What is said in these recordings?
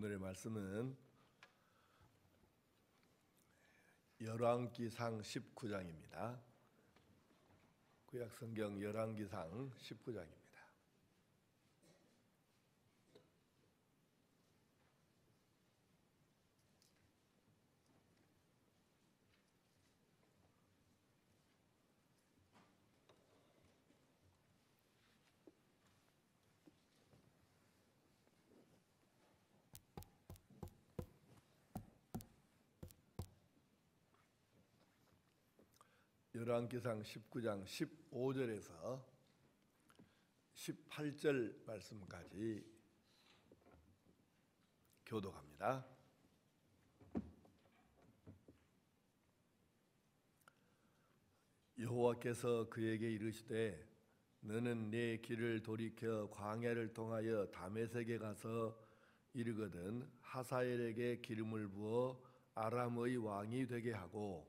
오늘의 말씀은 열왕기상 19장입니다. 구약성경 열왕기상 19장입니다. 열왕기상 19장 15절에서 18절 말씀까지 교독합니다. 여호와께서 그에게 이르시되 너는 네 길을 돌이켜 광야를 통하여 다메섹에 가서 이르거든 하사엘에게 기름을 부어 아람의 왕이 되게 하고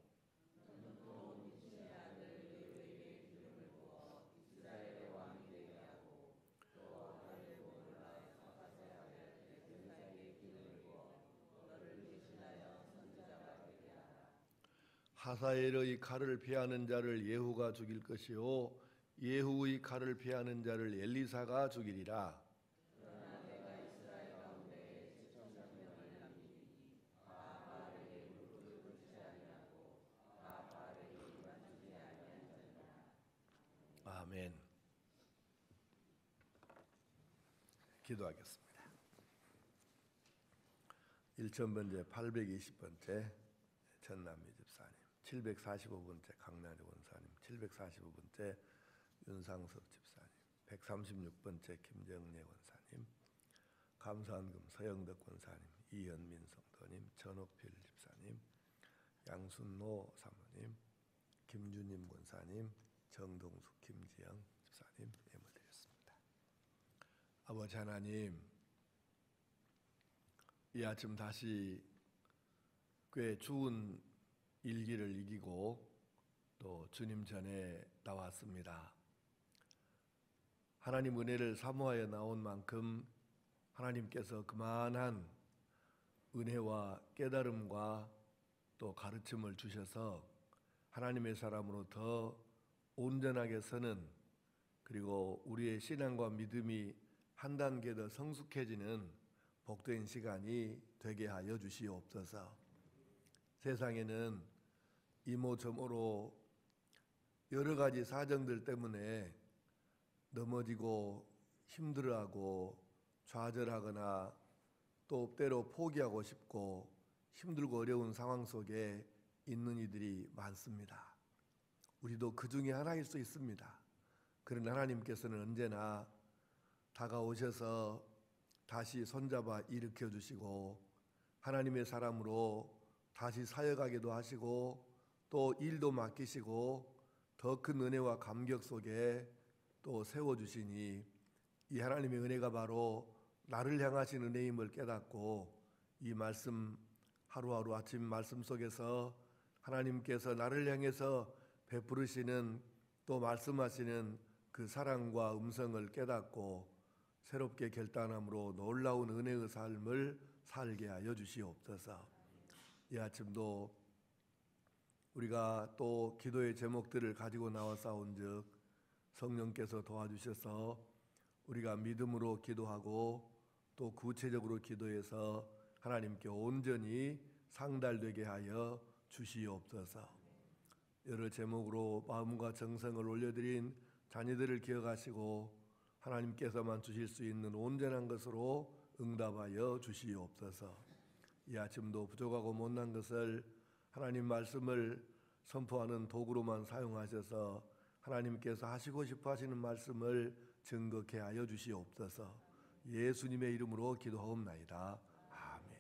하사엘의 칼을 피하는 자를 예후가 죽일 것이요 예후의 칼을 피하는 자를 엘리사가 죽이리라. 아멘. 기도하겠습니다. 1000번째 820번째 전남미 집사님, 745번째 강나래 원사님, 745번째 윤상석 집사님, 136번째 김정래 원사님, 감사한금 서영덕 원사님, 이현민 성도님, 전옥필 집사님, 양순노 사모님, 김주님 원사님, 정동숙 김지영 집사님 예물드렸습니다. 아버지 하나님, 이 아침 다시 꽤 추운 일기를 이기고 또 주님 전에 나왔습니다. 하나님 은혜를 사모하여 나온 만큼 하나님께서 그만한 은혜와 깨달음과 또 가르침을 주셔서 하나님의 사람으로 더 온전하게 서는, 그리고 우리의 신앙과 믿음이 한 단계 더 성숙해지는 복된 시간이 되게 하여 주시옵소서. 세상에는 이모저모로 여러 가지 사정들 때문에 넘어지고 힘들어하고 좌절하거나 또 때로 포기하고 싶고 힘들고 어려운 상황 속에 있는 이들이 많습니다. 우리도 그 중에 하나일 수 있습니다. 그러나 하나님께서는 언제나 다가오셔서 다시 손잡아 일으켜 주시고 하나님의 사람으로 다시 사역하기도 하시고 또 일도 맡기시고 더 큰 은혜와 감격 속에 또 세워주시니 이 하나님의 은혜가 바로 나를 향하신 은혜임을 깨닫고 이 말씀 하루하루 아침 말씀 속에서 하나님께서 나를 향해서 베푸르시는 또 말씀하시는 그 사랑과 음성을 깨닫고 새롭게 결단함으로 놀라운 은혜의 삶을 살게 하여 주시옵소서. 이 아침도 우리가 또 기도의 제목들을 가지고 나와싸운즉 성령께서 도와주셔서 우리가 믿음으로 기도하고 또 구체적으로 기도해서 하나님께 온전히 상달되게 하여 주시옵소서. 여러 제목으로 마음과 정성을 올려드린 자녀들을 기억하시고 하나님께서만 주실 수 있는 온전한 것으로 응답하여 주시옵소서. 이 아침도 부족하고 못난 것을 하나님 말씀을 선포하는 도구로만 사용하셔서 하나님께서 하시고 싶어 하시는 말씀을 증거케 하여 주시옵소서. 예수님의 이름으로 기도하옵나이다. 아멘.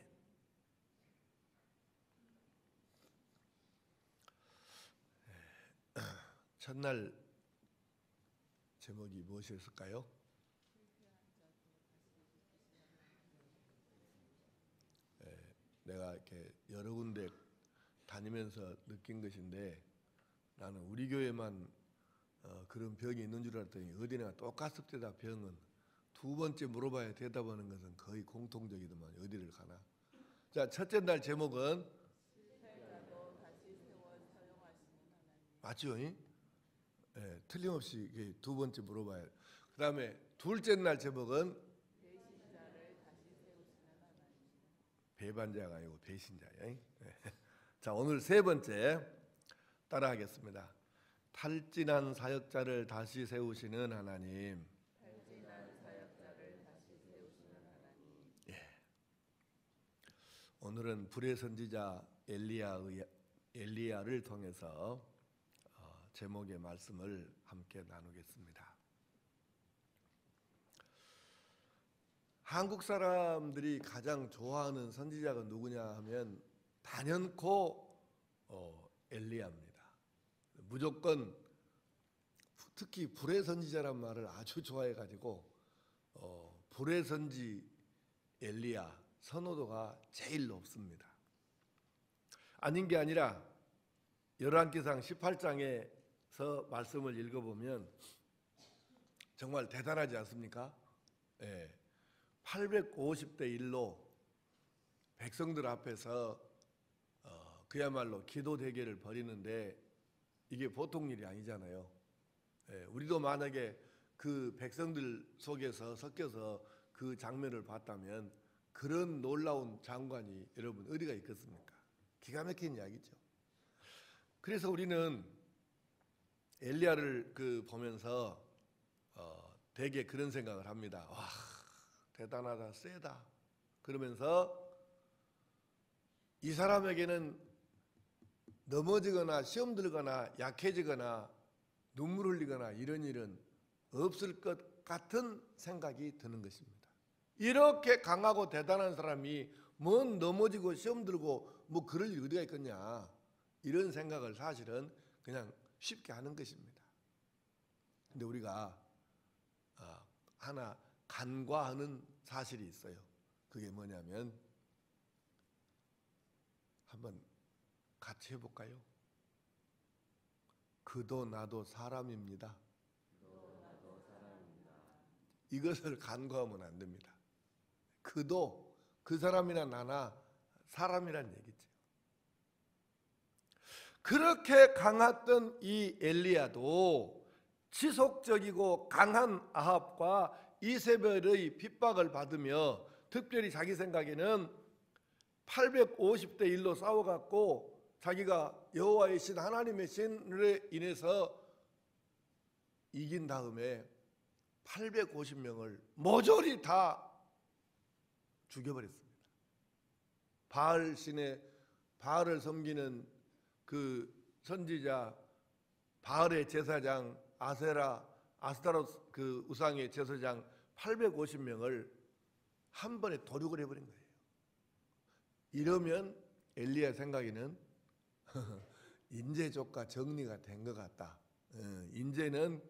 첫날 제목이 무엇이었을까요? 내가 이렇게 여러 군데 다니면서 느낀 것인데 나는 우리 교회만 그런 병이 있는 줄 알았더니 어디나 똑같습니다. 병은 두 번째 물어봐야 대답하는 것은 거의 공통적이더만 어디를 가나. 자, 첫째 날 제목은 맞죠? 예, 틀림없이 이게 두 번째 물어봐야. 그 다음에 둘째 날 제목은 배반자가 아니고 배신자예요. 예. 자, 오늘 세 번째 따라하겠습니다. 탈진한 사역자를 다시 세우시는 하나님. 예. 오늘은 불의 선지자 엘리야를 통해서 제목의 말씀을 함께 나누겠습니다. 한국 사람들이 가장 좋아하는 선지자가 누구냐 하면 단연코 엘리야입니다. 무조건 특히 불의 선지자란 말을 아주 좋아해가지고 불의 선지 엘리야 선호도가 제일 높습니다. 아닌 게 아니라 열왕기상 18장에서 말씀을 읽어보면 정말 대단하지 않습니까? 예. 850대 1로 백성들 앞에서 그야말로 기도 대결을 벌이는데 이게 보통 일이 아니잖아요. 예. 우리도 만약에 그 백성들 속에서 섞여서 그 장면을 봤다면 그런 놀라운 장관이 여러분 어디가 있겠습니까? 기가 막힌 이야기죠. 그래서 우리는 엘리야를 보면서 되게 그런 생각을 합니다. 와, 대단하다, 세다. 그러면서 이 사람에게는 넘어지거나 시험 들거나 약해지거나 눈물 흘리거나 이런 일은 없을 것 같은 생각이 드는 것입니다. 이렇게 강하고 대단한 사람이 뭔 넘어지고 시험 들고 뭐 그럴 일 어디가 있겠냐, 이런 생각을 사실은 그냥 쉽게 하는 것입니다. 근데 우리가 하나 간과하는 사실이 있어요. 그게 뭐냐면 한번 같이 해볼까요? 그도 나도 사람입니다. 이것을 간과하면 안 됩니다. 그도 그 사람이나 나나 사람이란 얘기죠. 그렇게 강했던 이 엘리야도 지속적이고 강한 아합과 이세벨의 핍박을 받으며, 특별히 자기 생각에는 850대 1로 싸워갖고 자기가 여호와의 신, 하나님의 신을 인해서 이긴 다음에 850명을 모조리 다 죽여버렸습니다. 바알 신의, 바알을 섬기는 그 선지자, 바알의 제사장 아스타로스 그 우상의 제사장 850명을 한 번에 도륙을 해버린 거예요. 이러면 엘리야 생각에는 인제 조카 정리가 된 것 같다. 인제는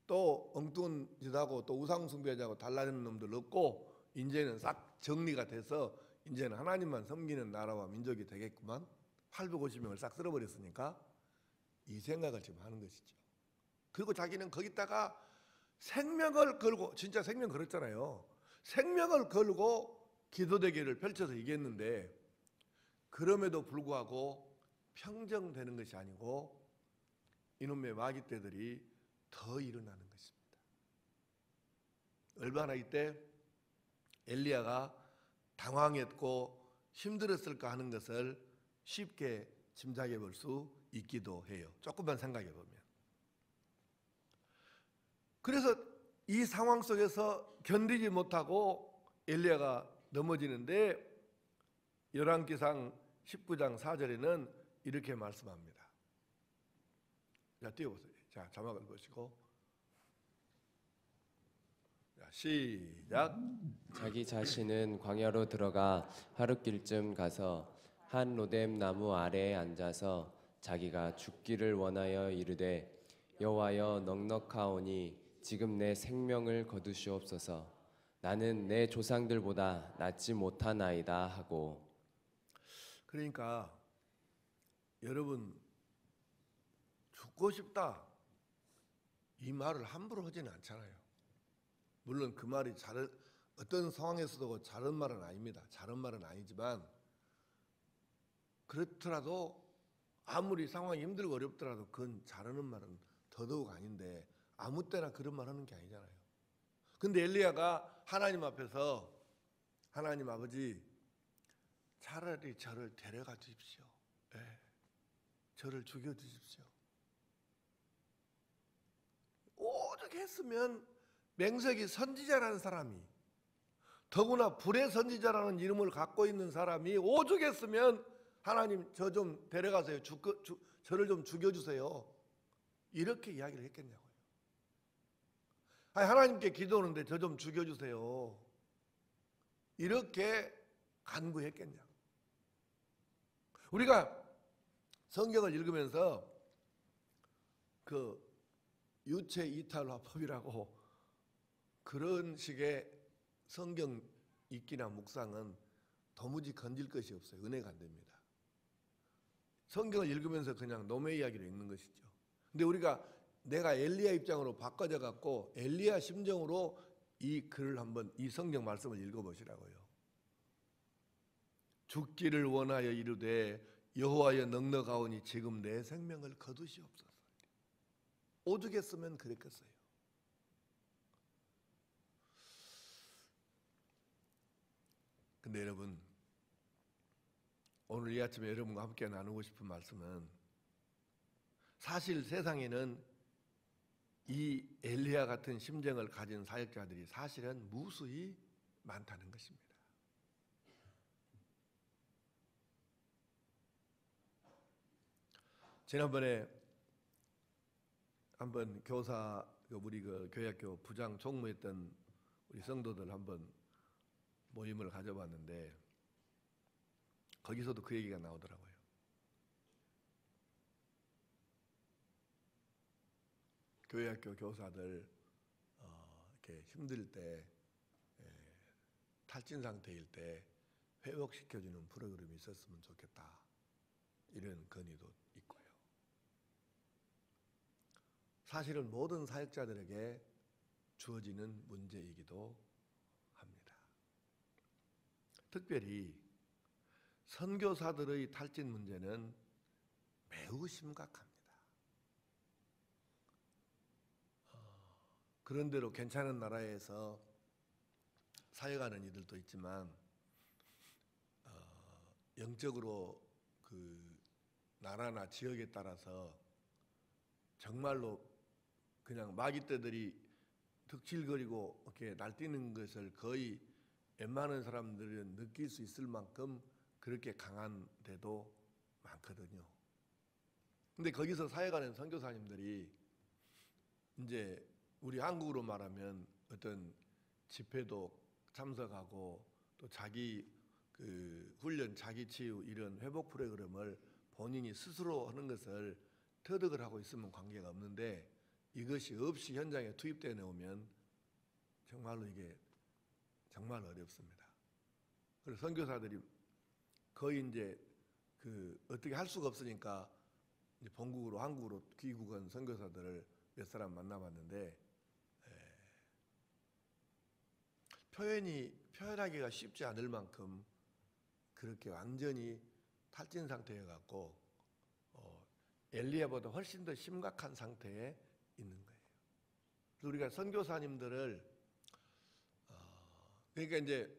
또 엉뚱한 짓하고 또 우상 숭배자고 달라지는 놈들 없고 인제는 싹 정리가 돼서 인제는 하나님만 섬기는 나라와 민족이 되겠구만. 850명을 싹 쓸어버렸으니까 이 생각을 지금 하는 것이죠. 그리고 자기는 거기다가 생명을 걸고, 진짜 생명 걸었잖아요. 생명을 걸고 기도대결을 펼쳐서 이겼는데, 그럼에도 불구하고 평정되는 것이 아니고 이놈의 마귀떼들이 더 일어나는 것입니다. 얼마나 이때 엘리야가 당황했고 힘들었을까 하는 것을 쉽게 짐작해 볼 수 있기도 해요. 조금만 생각해 보면. 그래서 이 상황 속에서 견디지 못하고 엘리야가 넘어지는데, 열왕기상 19장 4절에는 이렇게 말씀합니다. 자, 띄워보세요. 자, 자막을 보시고. 자, 시작. 자기 자신은 광야로 들어가 하룻길쯤 가서 한 로뎀 나무 아래에 앉아서 자기가 죽기를 원하여 이르되, 여호와여, 넉넉하오니 지금 내 생명을 거두시옵소서. 나는 내 조상들보다 낫지 못하나이다 하고. 그러니까 여러분, 죽고 싶다 이 말을 함부로 하지는 않잖아요. 물론 그 말이 어떤 상황에서도 잘한 말은 아닙니다. 잘한 말은 아니지만 그렇더라도 아무리 상황이 힘들고 어렵더라도 그건 잘하는 말은 더더욱 아닌데 아무 때나 그런 말 하는 게 아니잖아요. 근데 엘리야가 하나님 앞에서 하나님 아버지 차라리 저를 데려가 주십시오. 네, 저를 죽여 주십시오. 오죽 했으면 맹세기 선지자라는 사람이 더구나 불의 선지자라는 이름을 갖고 있는 사람이 오죽 했으면 하나님 저 좀 데려가세요. 저를 좀 죽여주세요. 이렇게 이야기를 했겠냐고요. 아니, 하나님께 기도하는데 저 좀 죽여주세요. 이렇게 간구했겠냐. 우리가 성경을 읽으면서 그 유체 이탈 화법이라고 그런 식의 성경 읽기나 묵상은 도무지 건질 것이 없어요. 은혜가 안 됩니다. 성경을 읽으면서 그냥 노예 이야기를 읽는 것이죠. 근데 내가 엘리야 입장으로 바꿔져 갖고 엘리야 심정으로 이 글을 한번 이 성경 말씀을 읽어보시라고요. 죽기를 원하여 이르되 여호와여 넉넉하오니 지금 내 생명을 거두시옵소서. 오죽했으면 그랬겠어요. 근데 여러분, 오늘 이 아침에 여러분과 함께 나누고 싶은 말씀은 사실 세상에는 이 엘리야 같은 심정을 가진 사역자들이 사실은 무수히 많다는 것입니다. 지난번에 한번 우리 교회학교 부장 총무했던 우리 성도들 한번 모임을 가져봤는데 거기서도 그 얘기가 나오더라고요. 교회학교 교사들 이렇게 힘들 때 탈진 상태일 때 회복시켜주는 프로그램이 있었으면 좋겠다. 이런 건의도 있고요. 사실은 모든 사역자들에게 주어지는 문제이기도 합니다. 특별히 선교사들의 탈진 문제는 매우 심각합니다. 그런대로 괜찮은 나라에서 사역하는 이들도 있지만 영적으로 그 나라나 지역에 따라서 정말로 그냥 마귀떼들이 득실거리고 이렇게 날뛰는 것을 거의 웬만한 사람들은 느낄 수 있을 만큼 그렇게 강한 데도 많거든요. 근데 거기서 사역하는 선교사님들이 이제 우리 한국으로 말하면 어떤 집회도 참석하고 또 자기 그 훈련, 자기 치유 이런 회복 프로그램을 본인이 스스로 하는 것을 터득을 하고 있으면 관계가 없는데 이것이 없이 현장에 투입되어 나오면 정말로 이게 정말 어렵습니다. 그래서 선교사들이 거의 이제 어떻게 할 수가 없으니까 이제 본국으로 한국으로 귀국한 선교사들을 몇 사람 만나봤는데 표현하기가 쉽지 않을 만큼 그렇게 완전히 탈진 상태에 갖고 엘리야보다 훨씬 더 심각한 상태에 있는 거예요. 그래서 우리가 선교사님들을 그러니까 이제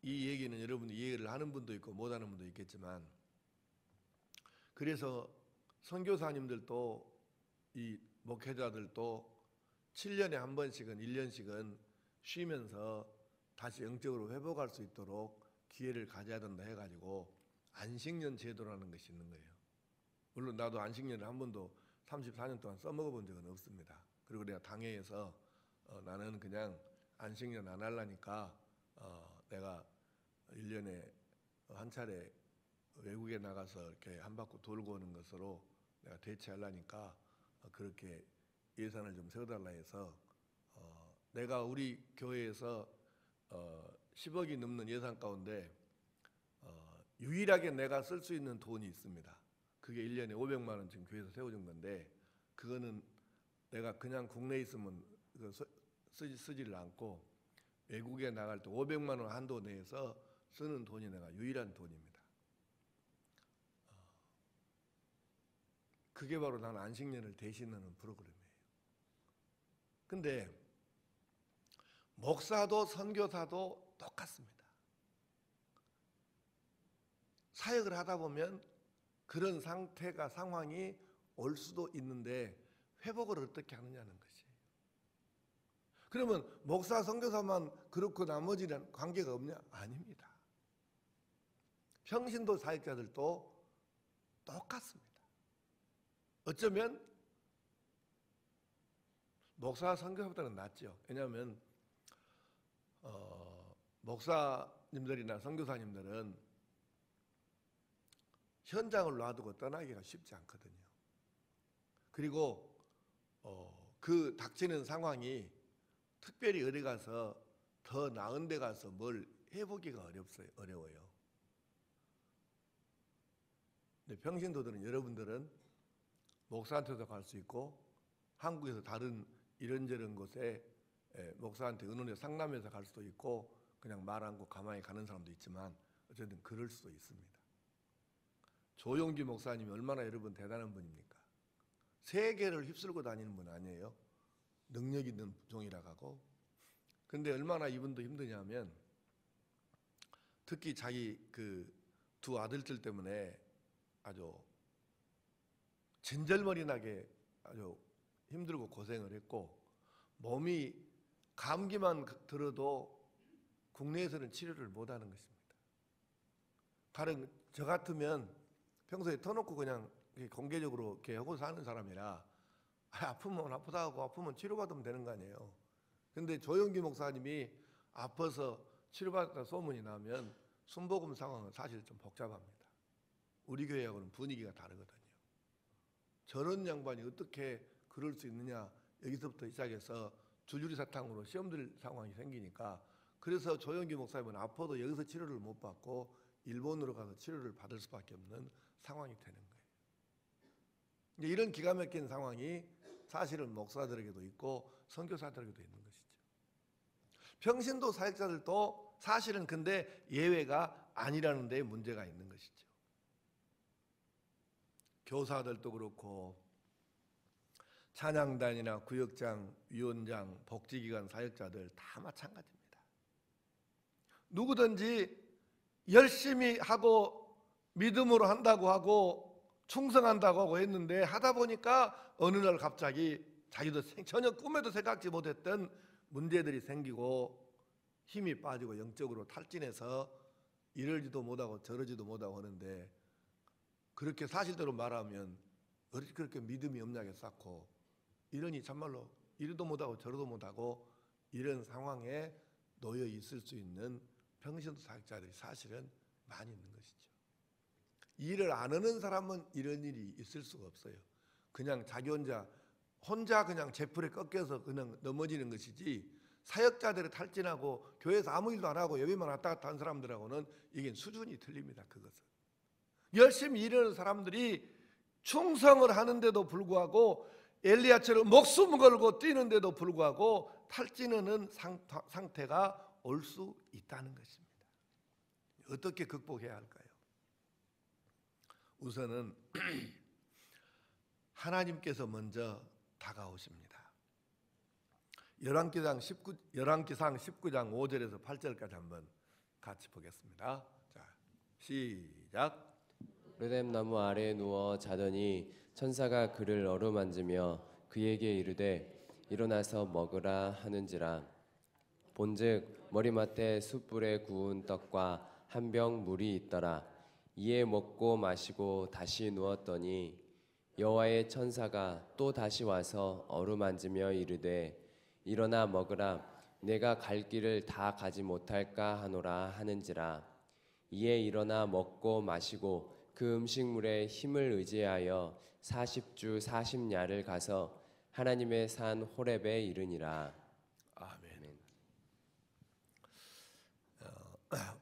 이 얘기는 여러분이 이해를 하는 분도 있고 못하는 분도 있겠지만 그래서 선교사님들도 이 목회자들도 7년에 한 번씩은 1년씩은 쉬면서 다시 영적으로 회복할 수 있도록 기회를 가져야 된다 해가지고 안식년 제도라는 것이 있는 거예요. 물론 나도 안식년을 한 번도 34년 동안 써먹어 본 적은 없습니다. 그리고 내가 당회에서 나는 그냥 안식년 안 하려니까 내가 1년에 한 차례 외국에 나가서 이렇게 한 바퀴 돌고 오는 것으로 내가 대체하려니까 그렇게 예산을 좀 세워달라 해서 내가 우리 교회에서 10억이 넘는 예산 가운데 유일하게 내가 쓸 수 있는 돈이 있습니다. 그게 1년에 500만 원 지금 교회에서 세워준 건데 그거는 내가 그냥 국내에 있으면 쓰지를 않고 외국에 나갈 때 500만 원 한도 내에서 쓰는 돈이 내가 유일한 돈입니다. 그게 바로 난 안식년을 대신하는 프로그램이에요. 근데 목사도 선교사도 똑같습니다. 사역을 하다 보면 그런 상황이 올 수도 있는데 회복을 어떻게 하느냐는 것이에요. 그러면 목사, 선교사만 그렇고 나머지는 관계가 없냐? 아닙니다. 평신도 사역자들도 똑같습니다. 어쩌면 목사, 선교사보다는 낫죠. 왜냐하면 목사님들이나 선교사님들은 현장을 놔두고 떠나기가 쉽지 않거든요. 그리고 그 닥치는 상황이 특별히 어디 가서 더 나은 데 가서 뭘 해보기가 어려워요. 근데 평신도들은 여러분들은 목사한테도 갈 수 있고 한국에서 다른 이런저런 곳에 목사한테 의논해서 상담해서 갈 수도 있고 그냥 말 않고 가만히 가는 사람도 있지만 어쨌든 그럴 수도 있습니다. 조용기 목사님이 얼마나 여러분 대단한 분입니까? 세계를 휩쓸고 다니는 분 아니에요? 능력 있는 종이라고 하고. 근데 얼마나 이분도 힘드냐면 특히 자기 그 두 아들들 때문에 아주 진절머리 나게 아주 힘들고 고생을 했고 몸이 감기만 들어도 국내에서는 치료를 못하는 것입니다. 가령 저 같으면 평소에 터놓고 그냥 공개적으로 이렇게 하고 사는 사람이라 아프면 아프다고 아프면 치료받으면 되는 거 아니에요. 근데 조영기 목사님이 아파서 치료받았다 소문이 나면 순복음 상황은 사실 좀 복잡합니다. 우리 교회하고는 분위기가 다르거든요. 저런 양반이 어떻게 그럴 수 있느냐 여기서부터 시작해서 줄줄이 사탕으로 시험 들 상황이 생기니까 그래서 조영기 목사님은 아파도 여기서 치료를 못 받고 일본으로 가서 치료를 받을 수밖에 없는 상황이 되는 거예요. 이런 기가 막힌 상황이 사실은 목사들에게도 있고 선교사들에게도 있는 것이죠. 평신도 사역자들도 사실은 근데 예외가 아니라는 데 문제가 있는 것이죠. 교사들도 그렇고 찬양단이나 구역장, 위원장, 복지기관 사역자들 다 마찬가지입니다. 누구든지 열심히 하고 믿음으로 한다고 하고 충성한다고 하고 했는데 하다 보니까 어느 날 갑자기 자기도 전혀 꿈에도 생각지 못했던 문제들이 생기고 힘이 빠지고 영적으로 탈진해서 이러지도 못하고 저러지도 못하고 하는데 그렇게 사실대로 말하면 어떻게 그렇게 믿음이 없냐게 쌓고 이러니 참말로 이러도 못하고 저러도 못하고 이런 상황에 놓여 있을 수 있는 평신도 사역자들이 사실은 많이 있는 것이죠. 일을 안 하는 사람은 이런 일이 있을 수가 없어요. 그냥 자기 혼자 그냥 제풀에 꺾여서 그냥 넘어지는 것이지 사역자들이 탈진하고 교회에서 아무 일도 안 하고 예배만 왔다 갔다 하는 사람들하고는 이게 수준이 틀립니다. 그것은 열심히 일하는 사람들이 충성을 하는데도 불구하고 엘리야처럼 목숨 걸고 뛰는데도 불구하고 탈진하는 상태가 올 수 있다는 것입니다. 어떻게 극복해야 할까요? 우선은 하나님께서 먼저 다가오십니다. 열왕기상 19장 5절에서 8절까지 한번 같이 보겠습니다. 자, 시작. 로뎀 나무 아래에 누워 자더니 천사가 그를 어루만지며 그에게 이르되 일어나서 먹으라 하는지라. 본즉 머리맡에 숯불에 구운 떡과 한 병 물이 있더라. 이에 먹고 마시고 다시 누웠더니 여호와의 천사가 또 다시 와서 어루만지며 이르되 일어나 먹으라. 내가 갈 길을 다 가지 못할까 하노라 하는지라. 이에 일어나 먹고 마시고 그 음식물에 힘을 의지하여 40주 40야를 가서 하나님의 산 호렙에 이르니라. 아멘.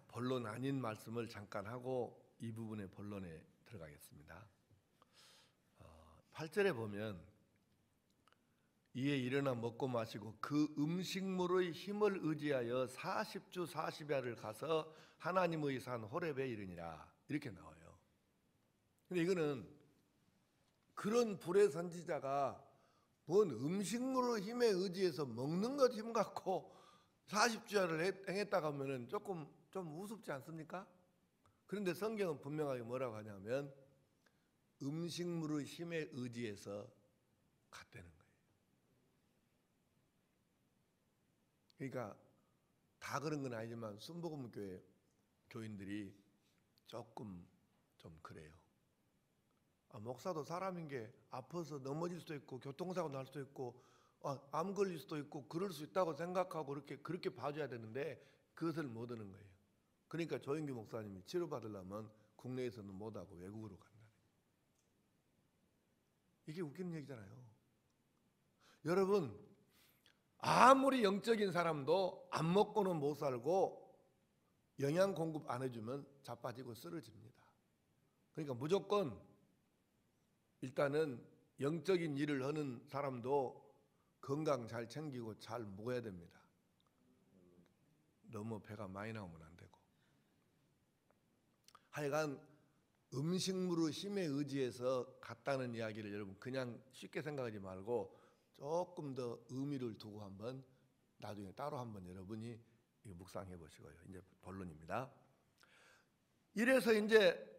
본론 아닌 말씀을 잠깐 하고 이 부분의 본론에 들어가겠습니다. 8절에 보면 이에 일어나 먹고 마시고 그 음식물의 힘을 의지하여 40주 40야를 가서 하나님의 산 호렙에 이르니라. 이렇게 나와요. 근데 이거는 그런 불의 선지자가 뭔 음식물의 힘에 의지해서 먹는 것 힘 갖고 40주야를 행했다고 하면은 조금 좀 우습지 않습니까? 그런데 성경은 분명하게 뭐라고 하냐면 음식물의 힘에 의지해서 갔다는 거예요. 그러니까 다 그런 건 아니지만 순복음교회 교인들이 조금 좀 그래요. 목사도 사람인 게 아파서 넘어질 수도 있고 교통사고 날 수도 있고 암 걸릴 수도 있고 그럴 수 있다고 생각하고 그렇게 봐줘야 되는데 그것을 못 하는 거예요. 그러니까 조인규 목사님이 치료받으려면 국내에서는 못하고 외국으로 간다. 이게 웃기는 얘기잖아요. 여러분 아무리 영적인 사람도 안 먹고는 못 살고 영양 공급 안 해주면 자빠지고 쓰러집니다. 그러니까 무조건 일단은 영적인 일을 하는 사람도 건강 잘 챙기고 잘 먹어야 됩니다. 너무 배가 많이 나오면 안 되고. 하여간 음식물의 힘에 의지해서 갔다는 이야기를 여러분 그냥 쉽게 생각하지 말고 조금 더 의미를 두고 한번 나중에 따로 한번 여러분이 묵상해 보시고요. 이제 본론입니다. 이래서 이제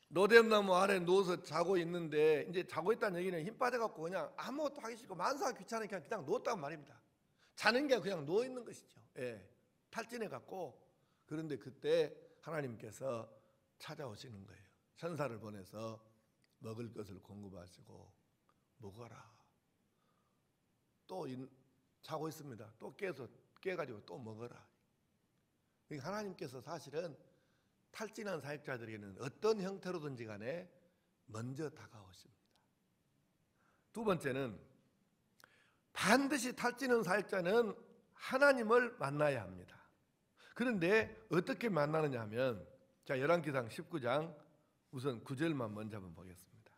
로뎀나무 아래 누워서 자고 있는데 이제 자고 있다는 얘기는 힘 빠져갖고 그냥 아무것도 하기 싫고 만사가 귀찮으니까 그냥 누웠다는 말입니다. 자는 게 그냥 누워 있는 것이죠. 탈진해 갖고. 그런데 그때 하나님께서 찾아오시는 거예요. 천사를 보내서 먹을 것을 공급하시고 먹어라. 또 자고 있습니다. 또 깨가지고 또 먹어라. 그러니까 하나님께서 사실은 탈진한 사역자들에게는 어떤 형태로든지 간에 먼저 다가오십니다. 두 번째는 반드시 탈진한 사역자는 하나님을 만나야 합니다. 그런데 어떻게 만나느냐 하면 자 열왕기상 19장 우선 9절만 먼저 한번 보겠습니다.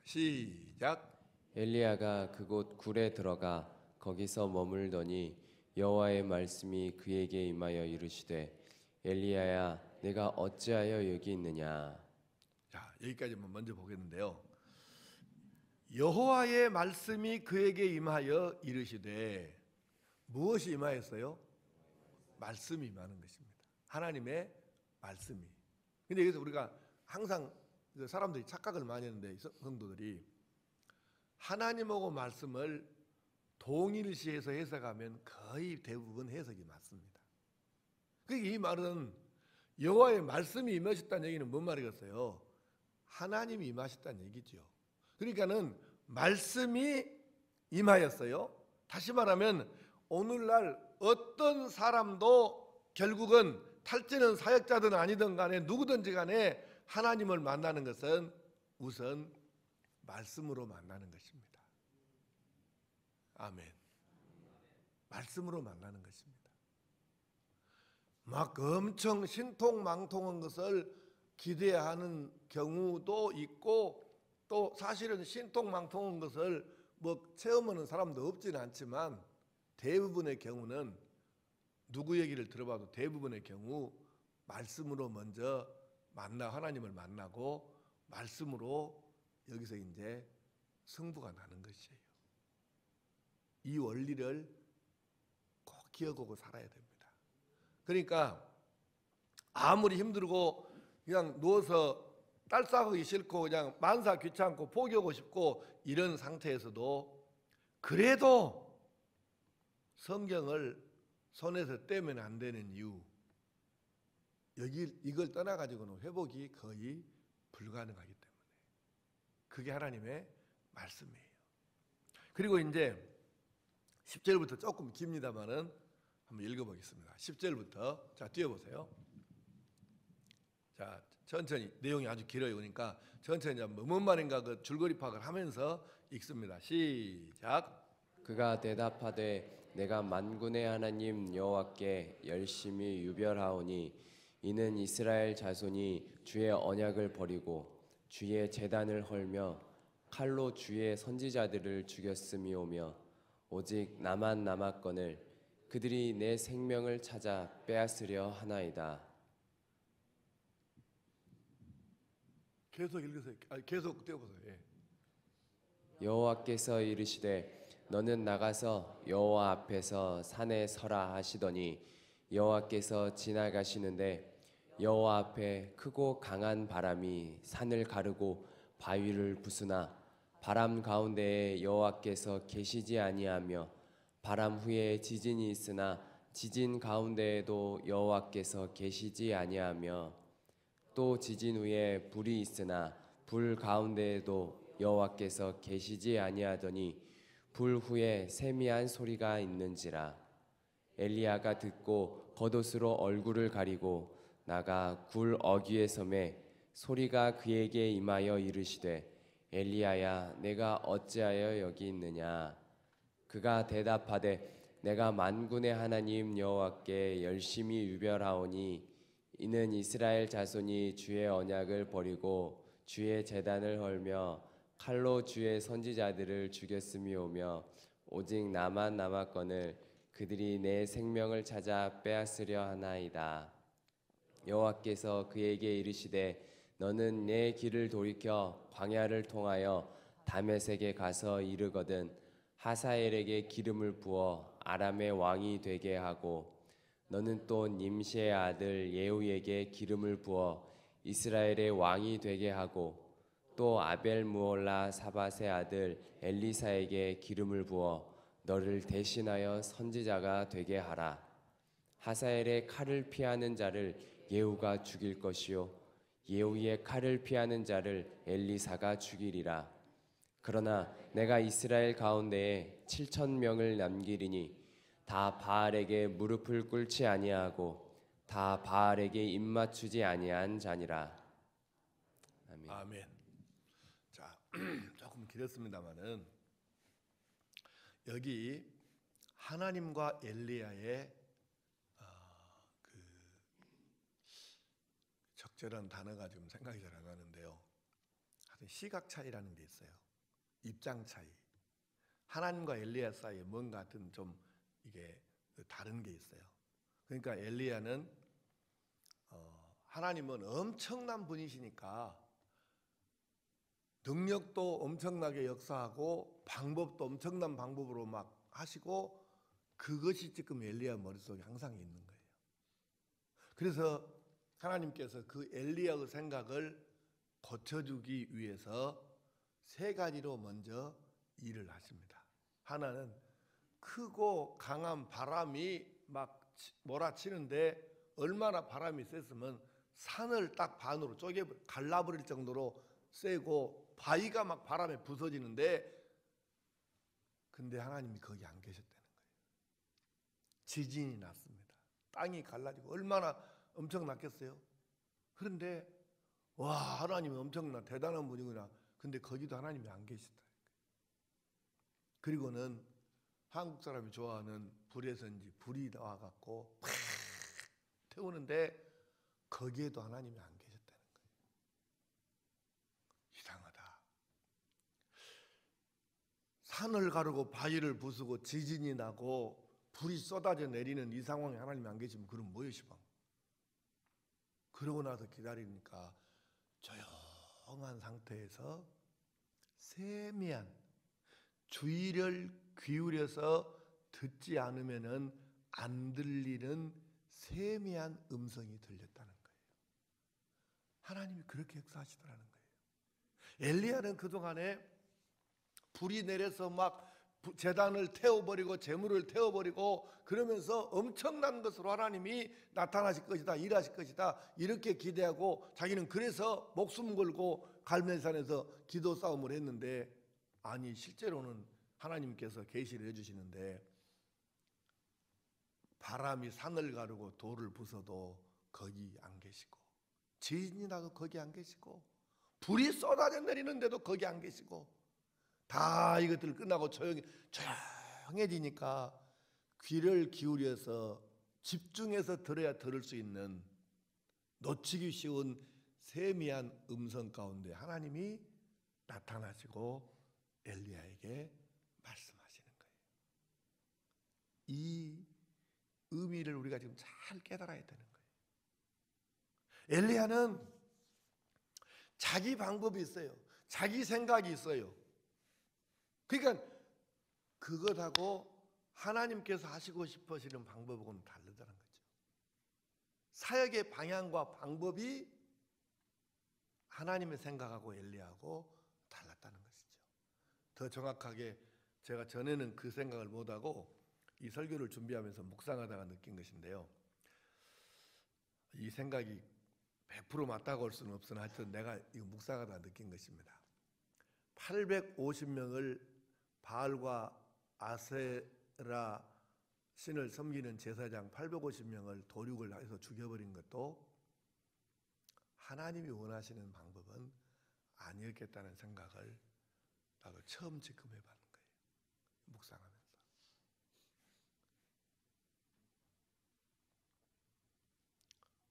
시작. 엘리야가 그곳 굴에 들어가 거기서 머물더니 여호와의 말씀이 그에게 임하여 이르시되 엘리야야 내가 어찌하여 여기 있느냐. 자 여기까지만 먼저 보겠는데요. 여호와의 말씀이 그에게 임하여 이르시되 무엇이 임하였어요? 말씀이 임하는 것입니다. 하나님의 말씀이. 근데 여기서 우리가 항상 사람들이 착각을 많이 하는데 성도들이 하나님하고 말씀을 동일시해서 해석하면 거의 대부분 해석이 맞습니다. 그러니까 이 말은 여호와의 말씀이 임하셨다는 얘기는 뭔 말이겠어요? 하나님이 임하셨다는 얘기죠. 그러니까는 말씀이 임하였어요. 다시 말하면 오늘날 어떤 사람도 결국은 탈진한 사역자든 아니든 간에 누구든지 간에 하나님을 만나는 것은 우선 말씀으로 만나는 것입니다. 아멘. 말씀으로 만나는 것입니다. 막 엄청 신통망통한 것을 기대하는 경우도 있고 또 사실은 신통망통한 것을 뭐 체험하는 사람도 없지는 않지만 대부분의 경우는 누구 얘기를 들어봐도 대부분의 경우 말씀으로 먼저 하나님을 만나고 말씀으로 여기서 이제 승부가 나는 것이에요. 이 원리를 꼭 기억하고 살아야 됩니다. 그러니까 아무리 힘들고 그냥 누워서 딸싸하기 싫고 그냥 만사 귀찮고 포기하고 싶고 이런 상태에서도 그래도 성경을 손에서 떼면 안 되는 이유 이걸 떠나가지고는 회복이 거의 불가능하기 때문에 그게 하나님의 말씀이에요. 그리고 이제 10절부터 조금 깁니다만은 한번 읽어보겠습니다. 10절부터 자 띄워보세요. 자 천천히 내용이 아주 길어요. 그러니까 천천히 뭔 말인가 그 줄거리 파악을 하면서 읽습니다. 시작. 그가 대답하되 내가 만군의 하나님 여호와께 열심히 유별하오니 이는 이스라엘 자손이 주의 언약을 버리고 주의 제단을 헐며 칼로 주의 선지자들을 죽였음이오며 오직 나만 남았거늘 그들이 내 생명을 찾아 빼앗으려 하나이다. 계속 읽으세요. 계속 떼어보세요. 예. 여호와께서 이르시되 너는 나가서 여호와 앞에서 산에 서라 하시더니 여호와께서 지나가시는데 여호와 앞에 크고 강한 바람이 산을 가르고 바위를 부수나 바람 가운데에 여호와께서 계시지 아니하며 바람 후에 지진이 있으나 지진 가운데에도 여호와께서 계시지 아니하며 또 지진 후에 불이 있으나 불 가운데에도 여호와께서 계시지 아니하더니 불 후에 세미한 소리가 있는지라. 엘리야가 듣고 겉옷으로 얼굴을 가리고 나가 굴 어귀에 섬에 소리가 그에게 임하여 이르시되 엘리야야 내가 어찌하여 여기 있느냐. 그가 대답하되 내가 만군의 하나님 여호와께 열심히 유별하오니 이는 이스라엘 자손이 주의 언약을 버리고 주의 제단을 헐며 칼로 주의 선지자들을 죽였음이오며 오직 나만 남았거늘 그들이 내 생명을 찾아 빼앗으려 하나이다. 여호와께서 그에게 이르시되 너는 내 길을 돌이켜 광야를 통하여 다메섹에 가서 이르거든 하사엘에게 기름을 부어 아람의 왕이 되게 하고 너는 또 님시의 아들 예후에게 기름을 부어 이스라엘의 왕이 되게 하고 또 아벨 무올라 사밧의 아들 엘리사에게 기름을 부어 너를 대신하여 선지자가 되게 하라. 하사엘의 칼을 피하는 자를 예후가 죽일 것이요 예후의 칼을 피하는 자를 엘리사가 죽이리라. 그러나 내가 이스라엘 가운데에 7,000명을 남기리니 다 바알에게 무릎을 꿇지 아니하고 다 바알에게 입맞추지 아니한 자니라. 아멘. 아멘. 자, 조금 길었습니다만은 여기 하나님과 엘리야의 그 적절한 단어가 좀 생각이 잘 안 나는데요. 하여튼 시각 차이라는 게 있어요. 입장 차이. 하나님과 엘리야 사이에 뭔가 같은 좀 이게 다른 게 있어요. 그러니까 엘리야는 하나님은 엄청난 분이시니까 능력도 엄청나게 역사하고 방법도 엄청난 방법으로 막 하시고 그것이 지금 엘리야 머릿속에 항상 있는 거예요. 그래서 하나님께서 그 엘리야의 생각을 고쳐주기 위해서 세 가지로 먼저 일을 하십니다. 하나는 크고 강한 바람이 막 몰아치는데 얼마나 바람이 셌으면 산을 딱 반으로 갈라버릴 정도로 세고 바위가 막 바람에 부서지는데 근데 하나님이 거기 안 계셨다는 거예요. 지진이 났습니다. 땅이 갈라지고 얼마나 엄청났겠어요. 그런데 와 하나님이 엄청나 대단한 분이구나. 근데 거기도 하나님이 안 계시다. 그리고는 한국 사람이 좋아하는 불에서인지 불이 나와갖고 팍 태우는데 거기에도 하나님이 안 계셨다는 거예요. 이상하다. 산을 가르고 바위를 부수고 지진이 나고 불이 쏟아져 내리는 이 상황에 하나님이 안 계시면 그럼 뭐예요? 그러고 나서 기다리니까 조용한 상태에서 세미한 주의를 기울여서 듣지 않으면은 안 들리는 세미한 음성이 들렸다는 거예요. 하나님이 그렇게 역사하시더라는 거예요. 엘리야는 그동안에 불이 내려서 막 제단을 태워버리고 재물을 태워버리고 그러면서 엄청난 것으로 하나님이 나타나실 것이다, 일하실 것이다 이렇게 기대하고 자기는 그래서 목숨 걸고 갈멜산에서 기도 싸움을 했는데 아니 실제로는 하나님께서 계시를 해주시는데 바람이 산을 가르고 돌을 부숴도 거기 안 계시고 지진이 나도 거기 안 계시고 불이 쏟아져 내리는데도 거기 안 계시고 다 이것들 끝나고 조용해지니까 귀를 기울여서 집중해서 들어야 들을 수 있는 놓치기 쉬운 세미한 음성 가운데 하나님이 나타나시고 엘리야에게 말씀하시는 거예요. 이 의미를 우리가 지금 잘 깨달아야 되는 거예요. 엘리야는 자기 방법이 있어요. 자기 생각이 있어요. 그러니까 그것하고 하나님께서 하시고 싶으시는 방법하고는 다르다는 거죠. 사역의 방향과 방법이 하나님의 생각하고 엘리야하고 달랐다는 것이죠. 더 정확하게 제가 전에는 그 생각을 못하고 이 설교를 준비하면서 묵상하다가 느낀 것인데요. 이 생각이 100% 맞다고 할 수는 없으나 하여튼 내가 이거 묵상하다가 느낀 것입니다. 850명을 바알과 아세라 신을 섬기는 제사장 850명을 도륙을 해서 죽여버린 것도 하나님이 원하시는 방법은 아니었겠다는 생각을 나도 처음 지금해봤는 거예요. 묵상하면서.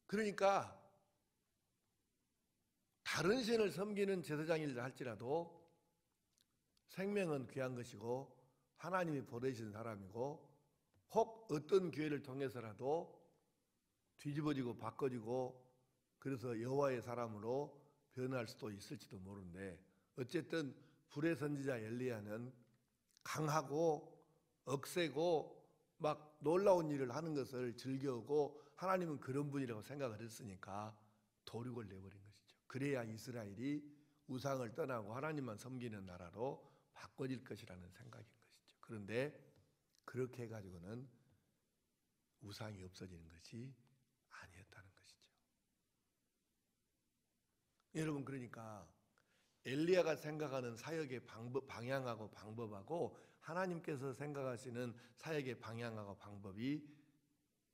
그러니까 다른 신을 섬기는 제사장이라 할지라도 생명은 귀한 것이고 하나님이 보내신 사람이고 혹 어떤 기회를 통해서라도 뒤집어지고 바꿔지고 그래서 여호와의 사람으로 변할 수도 있을지도 모르는데 어쨌든 불의 선지자 엘리야는 강하고 억세고 막 놀라운 일을 하는 것을 즐겨오고 하나님은 그런 분이라고 생각을 했으니까 도륙을 내버린 것이죠. 그래야 이스라엘이 우상을 떠나고 하나님만 섬기는 나라로 바꿔질 것이라는 생각인 것이죠. 그런데 그렇게 해가지고는 우상이 없어지는 것이 아니었다는 것이죠. 여러분, 그러니까 엘리야가 생각하는 사역의 방향하고 방법하고 하나님께서 생각하시는 사역의 방향하고 방법이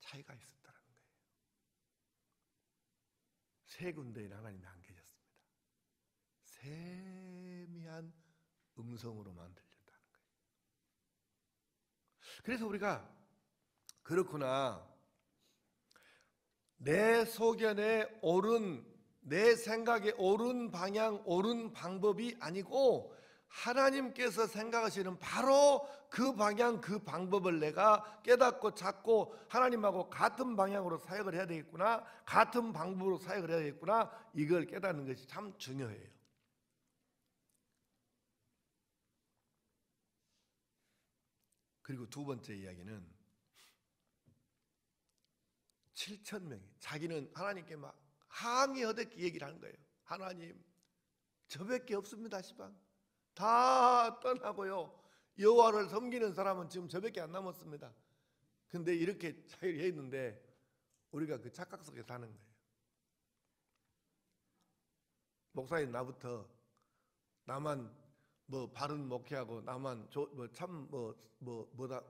차이가 있었다는 거예요. 세 군데에 하나님이 안 계셨습니다. 세미한 음성으로만 들렸다는 거예요. 그래서 우리가 그렇구나, 내 소견에 옳은, 내 생각에 옳은 방향, 옳은 방법이 아니고 하나님께서 생각하시는 바로 그 방향, 그 방법을 내가 깨닫고 찾고 하나님하고 같은 방향으로 사역을 해야 되겠구나, 같은 방법으로 사역을 해야 되겠구나, 이걸 깨닫는 것이 참 중요해요. 그리고 두 번째 이야기는 7,000명이 자기는 하나님께 막 항의 허덕기 얘기를 하는 거예요. 하나님, 저밖에 없습니다. 시방 다 떠나고요, 여호와를 섬기는 사람은 지금 저밖에 안 남았습니다. 근데 이렇게 자기를 해 있는데 우리가 그 착각 속에 사는 거예요. 목사님, 나부터 나만 뭐 바른 목회하고 나만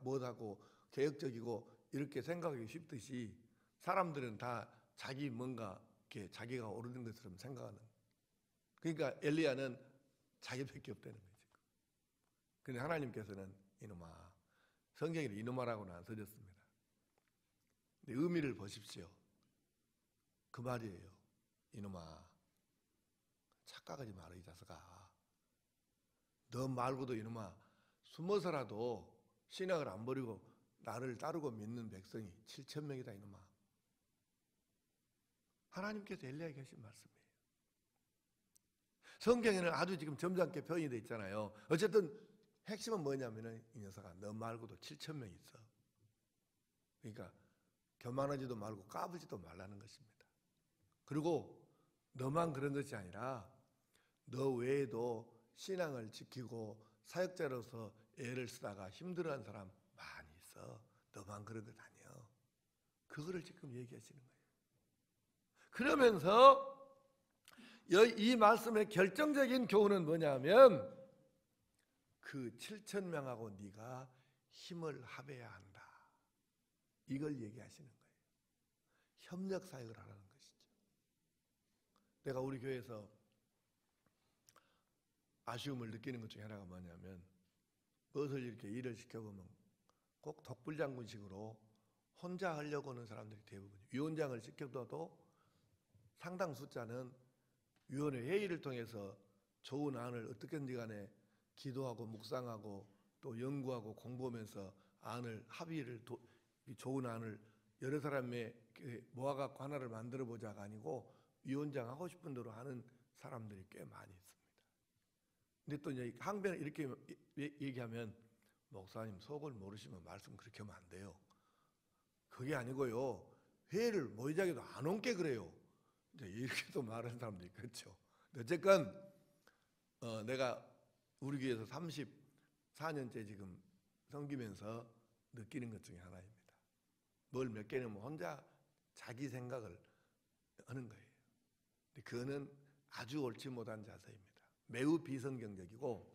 뭐하고 개혁적이고 이렇게 생각하기 쉽듯이 사람들은 다 자기 뭔가 이렇게 자기가 옳은 것처럼 생각하는. 그러니까 엘리야는 자기밖에 없다는 거죠. 그런데 하나님께서는 이놈아, 성경에 이놈아라고는 안 써졌습니다. 근데 의미를 보십시오. 그 말이에요. 이놈아, 착각하지 마라, 이 자식아. 너 말고도 이놈아, 숨어서라도 신앙을 안 버리고 나를 따르고 믿는 백성이 7,000명이다 이놈아. 하나님께서 엘리야에게 하신 말씀이에요. 성경에는 아주 지금 점잖게 표현이 되어 있잖아요. 어쨌든 핵심은 뭐냐면은 이 녀석아, 너 말고도 7,000명 있어. 그러니까 교만하지도 말고 까불지도 말라는 것입니다. 그리고 너만 그런 것이 아니라 너 외에도 신앙을 지키고 사역자로서 애를 쓰다가 힘들어하는 사람 많이 있어. 너만 그런 것 아니야. 그거를 지금 얘기하시는 거예요. 그러면서 이 말씀의 결정적인 교훈은 뭐냐면 그 7,000명하고 네가 힘을 합해야 한다. 이걸 얘기하시는 거예요. 협력 사역을 하라는 것이죠. 내가 우리 교회에서 아쉬움을 느끼는 것 중에 하나가 뭐냐면 무엇을 이렇게 일을 시켜보면 꼭 독불장군식으로 혼자 하려고 하는 사람들이 대부분이에요. 위원장을 시켜도 상당 숫자는 위원회 회의를 통해서 좋은 안을 어떻게든지 간에 기도하고 묵상하고 또 연구하고 공부하면서 안을 합의를 이 좋은 안을 여러 사람의 모아갖고 하나를 만들어 보자가 아니고 위원장 하고 싶은 대로 하는 사람들이 꽤 많이 있습니다. 근데 또 이제 항변을 이렇게 얘기하면 목사님 속을 모르시면 말씀 그렇게 하면 안 돼요. 그게 아니고요. 회의를 모이자기도 안 온 게 그래요. 이제 이렇게도 말하는 사람도 있겠죠. 어쨌건 내가 우리 교회에서 34년째 지금 섬기면서 느끼는 것 중에 하나입니다. 뭘 몇 개는 혼자 자기 생각을 하는 거예요. 근데 그거는 아주 옳지 못한 자세입니다. 매우 비성경적이고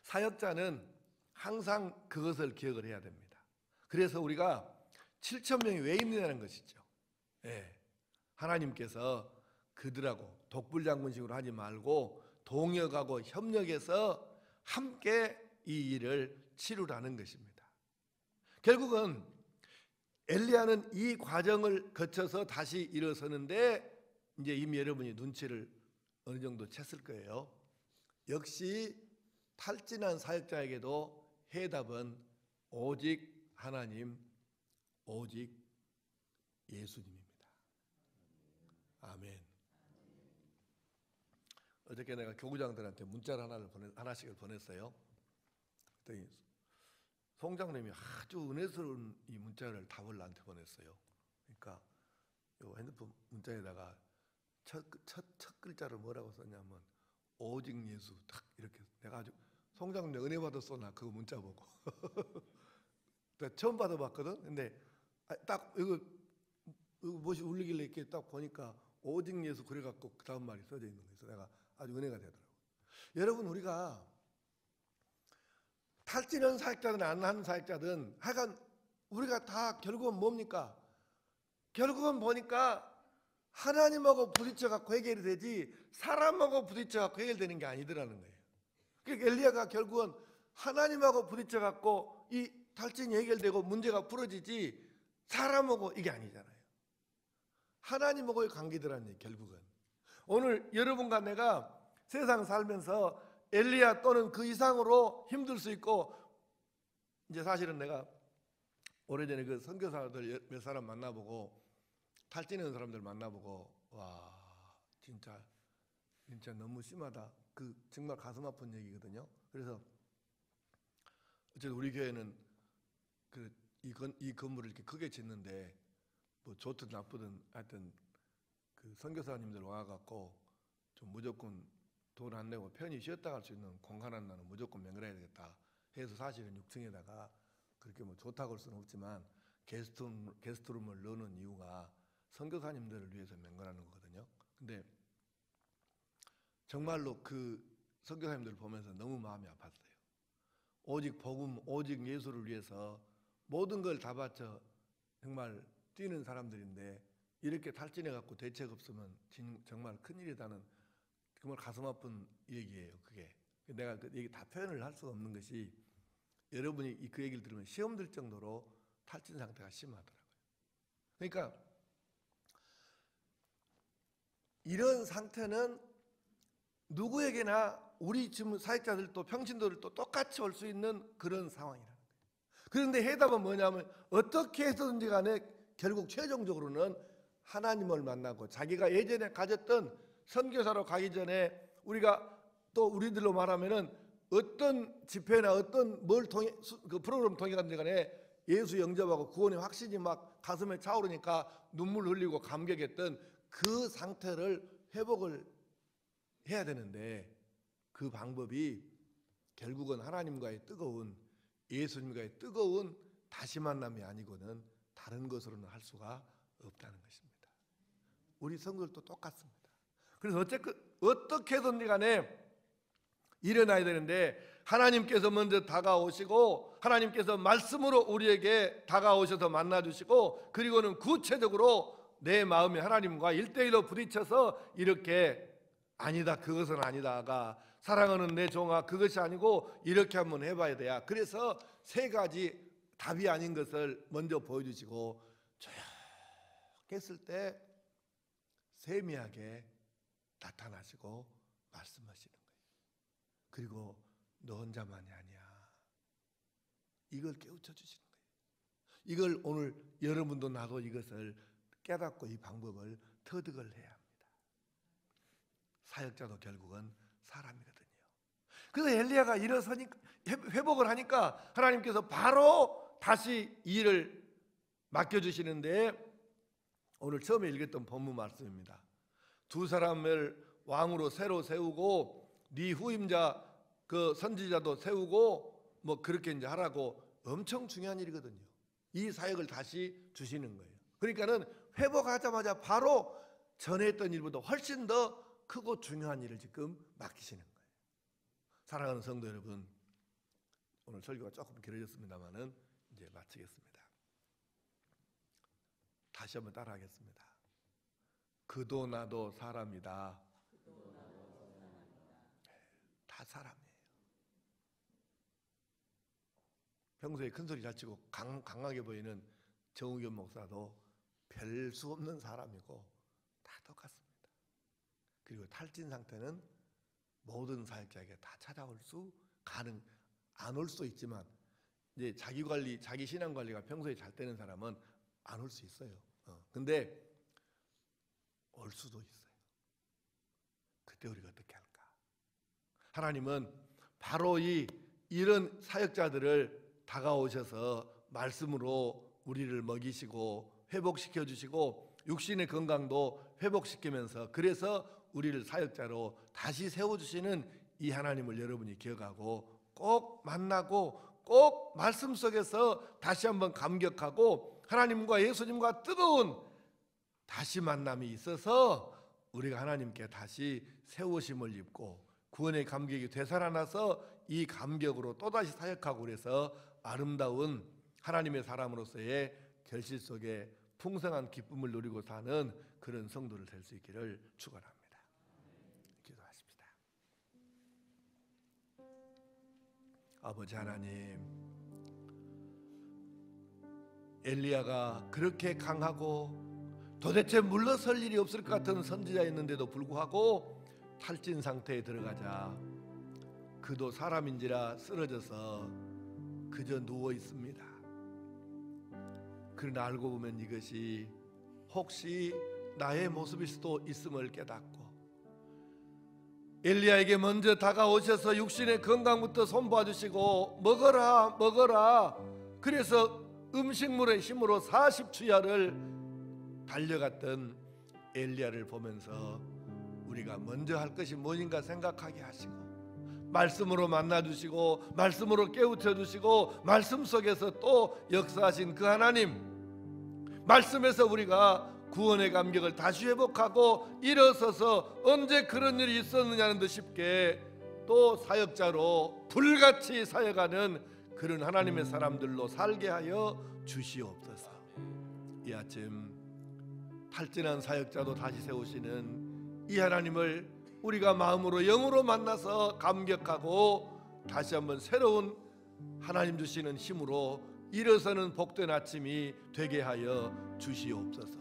사역자는 항상 그것을 기억을 해야 됩니다. 그래서 우리가 7천 명이 왜 있느냐는 것이죠. 예. 하나님께서 그들하고 독불장군식으로 하지 말고 동역하고 협력해서 함께 이 일을 치루라는 것입니다. 결국은 엘리야는 이 과정을 거쳐서 다시 일어서는데 이제 이미 여러분이 눈치를 어느 정도 챘을 거예요. 역시 탈진한 사역자에게도 해답은 오직 하나님, 오직 예수님입니다. 아멘. 어저께 내가 교구장들한테 문자를 하나씩을 보냈어요. 그랬더니 송장님이 아주 은혜스러운 이 문자를 답을 나한테 보냈어요. 그러니까 요 핸드폰 문자에다가 첫 글자를 뭐라고 썼냐면 오직 예수 딱 이렇게 내가 아주 송장님 은혜 받았어 나 그거 문자 보고 내가 처음 받아봤거든. 근데 딱 이거 무엇이 울리길래 이렇게 딱 보니까 오직 예수 그래갖고 그 다음 말이 써져 있는 거예요. 내가 아주 은혜가 되더라고요. 여러분 우리가 탈진한 사역자든 안 하는 사역자든 하여간 우리가 다 결국은 뭡니까? 결국은 보니까 하나님하고 부딪혀갖고 해결이 되지 사람하고 부딪혀갖고 해결되는 게 아니더라는 거예요. 그러니까 엘리야가 결국은 하나님하고 부딪혀갖고 이 탈진이 해결되고 문제가 풀어지지 사람하고 이게 아니잖아요. 하나님하고의 관계더라는 얘기 결국은. 오늘 여러분과 내가 세상 살면서 엘리야 또는 그 이상으로 힘들 수 있고 이제 사실은 내가 오래전에 그 선교사들 몇 사람 만나보고 탈진한 사람들 만나보고 와 진짜 너무 심하다. 그 정말 가슴 아픈 얘기거든요. 그래서 어쨌든 우리 교회는 이 건물을 이렇게 크게 짓는데 뭐 좋든 나쁘든 하여튼 그 선교사님들 와갖고 좀 무조건 돈 안 내고 편히 쉬었다 갈 수 있는 공간 하나는 무조건 만들어야 되겠다 해서 사실은 6층에다가 그렇게 뭐 좋다고 할 수는 없지만 게스트룸을 넣는 이유가 선교사님들을 위해서 만들어는 거거든요. 근데 정말로 그 선교사님들을 보면서 너무 마음이 아팠어요. 오직 복음, 오직 예수를 위해서 모든 걸 다 바쳐 정말 뛰는 사람들인데 이렇게 탈진해갖고 대책 없으면 정말 큰일이다는 정말 가슴 아픈 얘기예요. 그게 내가 그 얘기 다 표현을 할 수가 없는 것이 여러분이 그 얘기를 들으면 시험 들 정도로 탈진 상태가 심하더라고요. 그러니까 이런 상태는 누구에게나 우리 지금 사역자들도 평신도들도 똑같이 올 수 있는 그런 상황이라는 거예요. 그런데 해답은 뭐냐면 어떻게 해서든지 간에 결국 최종적으로는 하나님을 만나고 자기가 예전에 가졌던 선교사로 가기 전에 우리가 또 우리들로 말하면은 어떤 집회나 어떤 뭘 통해 그 프로그램 통해 가든지 간에 예수 영접하고 구원의 확신이 막 가슴에 차오르니까 눈물 흘리고 감격했던 그 상태를 회복을 해야 되는데 그 방법이 결국은 하나님과의 뜨거운 예수님과의 뜨거운 다시 만남이 아니고는 다른 것으로는 할 수가 없다는 것입니다. 우리 성도들도 똑같습니다. 그래서 어떻게든 간에 일어나야 되는데 하나님께서 먼저 다가오시고 하나님께서 말씀으로 우리에게 다가오셔서 만나주시고 그리고는 구체적으로 내 마음이 하나님과 1대1로 부딪혀서 이렇게 아니다 그것은 아니다가 사랑하는 내 종아 그것이 아니고 이렇게 한번 해봐야 돼야. 그래서 세 가지 답이 아닌 것을 먼저 보여주시고 조용히 했을 때 세미하게 나타나시고 말씀하시는 거예요. 그리고 너 혼자만이 아니야. 이걸 깨우쳐 주시는 거예요. 이걸 오늘 여러분도 나도 이것을 깨닫고 이 방법을 터득을 해야 합니다. 사역자도 결국은 사람이거든요. 그래서 엘리야가 일어서니까 회복을 하니까 하나님께서 바로 다시 일을 맡겨주시는데, 오늘 처음에 읽었던 본문 말씀입니다. 두 사람을 왕으로 새로 세우고 네 후임자 그 선지자도 세우고 뭐 그렇게 이제 하라고, 엄청 중요한 일이거든요. 이 사역을 다시 주시는 거예요. 그러니까는 회복하자마자 바로 전에 했던 일보다 훨씬 더 크고 중요한 일을 지금 맡기시는 거예요. 사랑하는 성도 여러분, 오늘 설교가 조금 길어졌습니다만은 이제 마치겠습니다. 다시 한번 따라하겠습니다. 그도 나도 사람이다. 다 사람이에요. 평소에 큰 소리 잘 치고 강하게 보이는 정우겸 목사도 별 수 없는 사람이고 다 똑같습니다. 그리고 탈진 상태는 모든 사역자에게 다 찾아올 수 안 올 수 있지만, 이제 자기 관리, 자기 신앙 관리가 평소에 잘 되는 사람은 안 올 수 있어요. 근데 올 수도 있어요. 그때 우리가 어떻게 할까? 하나님은 바로 이런 사역자들을 다가오셔서 말씀으로 우리를 먹이시고 회복시켜 주시고 육신의 건강도 회복시키면서, 그래서 우리를 사역자로 다시 세워주시는 이 하나님을 여러분이 기억하고 꼭 만나고 꼭 말씀 속에서 다시 한번 감격하고 하나님과 예수님과 뜨거운 다시 만남이 있어서 우리가 하나님께 다시 세우심을 입고 구원의 감격이 되살아나서 이 감격으로 또다시 사역하고, 그래서 아름다운 하나님의 사람으로서의 결실 속에 풍성한 기쁨을 누리고 사는 그런 성도를 될 수 있기를 축원합니다. 기도하십시다. 아버지 하나님, 엘리야가 그렇게 강하고 도대체 물러설 일이 없을 것 같은 선지자였는데도 불구하고 탈진 상태에 들어가자 그도 사람인지라 쓰러져서 그저 누워 있습니다. 그러나 알고 보면 이것이 혹시 나의 모습일 수도 있음을 깨닫고 엘리야에게 먼저 다가오셔서 육신의 건강부터 손봐 주시고 먹어라 먹어라, 그래서 음식물의 힘으로 40주야를 달려갔던 엘리야를 보면서 우리가 먼저 할 것이 무엇인가 생각하게 하시고 말씀으로 만나주시고 말씀으로 깨우쳐주시고 말씀 속에서 또 역사하신 그 하나님, 말씀에서 우리가 구원의 감격을 다시 회복하고 일어서서 언제 그런 일이 있었느냐는 듯 싶게 또 사역자로 불같이 사역하는 그런 하나님의 사람들로 살게 하여 주시옵소서. 이 아침 탈진한 사역자도 다시 세우시는 이 하나님을 우리가 마음으로 영으로 만나서 감격하고 다시 한번 새로운 하나님 주시는 힘으로 일어서는 복된 아침이 되게 하여 주시옵소서.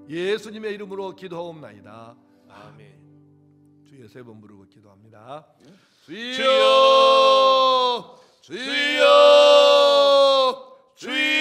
예수님의 이름으로 기도하옵나이다. 아멘. 주여 세 번 부르고 기도합니다. 주여 주여 주여